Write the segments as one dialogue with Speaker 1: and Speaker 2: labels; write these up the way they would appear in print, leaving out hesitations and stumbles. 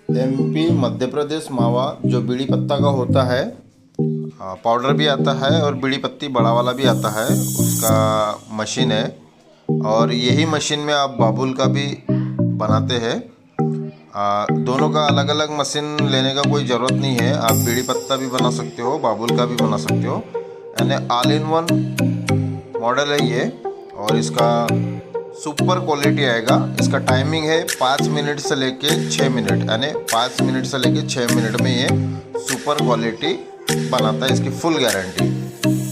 Speaker 1: MP Madhya Pradesh मावा जो बीड़ी पत्ता का होता है, पाउडर भी आता है और बीड़ी पत्ती बड़ा वाला भी आता है, उसका मशीन है। और यही मशीन में आप बाबुल का भी बनाते हैं। दोनों का अलग अलग मशीन लेने का कोई ज़रूरत नहीं है, आप बीड़ी पत्ता भी बना सकते हो, बाबुल का भी बना सकते हो। यानी ऑल इन वन मॉडल है ये। और इसका सुपर क्वालिटी आएगा। इसका टाइमिंग है 5 मिनट से लेके 6 मिनट, यानी 5 मिनट से लेके 6 मिनट में ये सुपर क्वालिटी बनाता है। इसकी फुल गारंटी,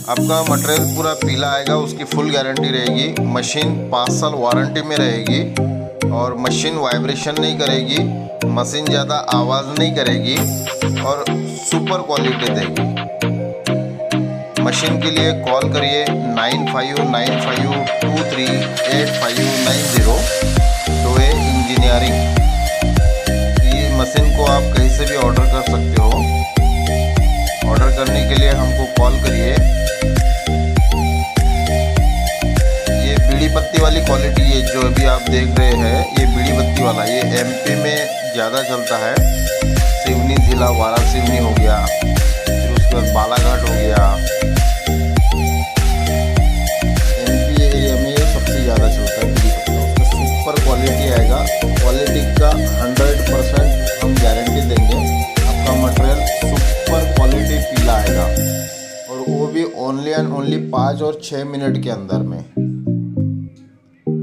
Speaker 1: आपका मटेरियल पूरा पीला आएगा, उसकी फुल गारंटी रहेगी। मशीन 5 साल वारंटी में रहेगी और मशीन वाइब्रेशन नहीं करेगी, मशीन ज़्यादा आवाज़ नहीं करेगी और सुपर क्वालिटी देगी। मशीन के लिए कॉल करिए 9595238590 डोए इंजीनियरिंग। ये मशीन को आप कहीं से भी ऑर्डर कर सकते हो। ऑर्डर करने के लिए हमको कॉल करिए। ये बीड़ी पत्ती वाली क्वालिटी है जो अभी आप देख रहे हैं, ये बीड़ी पत्ती वाला, ये एमपी में ज़्यादा चलता है। सिवनी जिला वारा सिवनी हो गया, फिर उसके बाद बालाघाट हो गया, एमपी एरिया में ये सबसे ज़्यादा चलता है बीड़ी पत्ता। उसका सुपर क्वालिटी आएगा, क्वालिटी का 100% हम गारंटी देंगे। आपका मटेरियल सुपर क्वालिटी पीला आएगा और वो भी ओनली एंड ओनली 5 और 6 मिनट के अंदर में।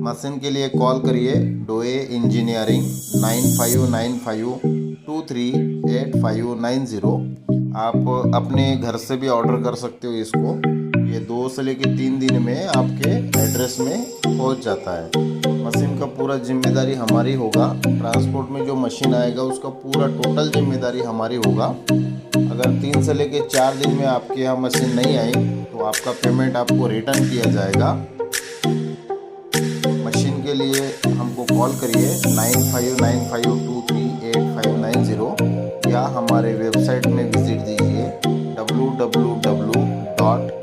Speaker 1: मशीन के लिए कॉल करिए डोए इंजीनियरिंग 9595238590। आप अपने घर से भी ऑर्डर कर सकते हो इसको। ये 2 से लेकर 3 दिन में आपके एड्रेस में पहुंच जाता है। मशीन का पूरा जिम्मेदारी हमारी होगा। ट्रांसपोर्ट में जो मशीन आएगा उसका पूरा टोटल जिम्मेदारी हमारी होगा। अगर 3 से लेकर 4 दिन में आपके यहाँ मशीन नहीं आई तो आपका पेमेंट आपको रिटर्न किया जाएगा। मशीन के लिए हमको कॉल करिए 9595238590 या हमारे वेबसाइट में विजिट दीजिए www.mp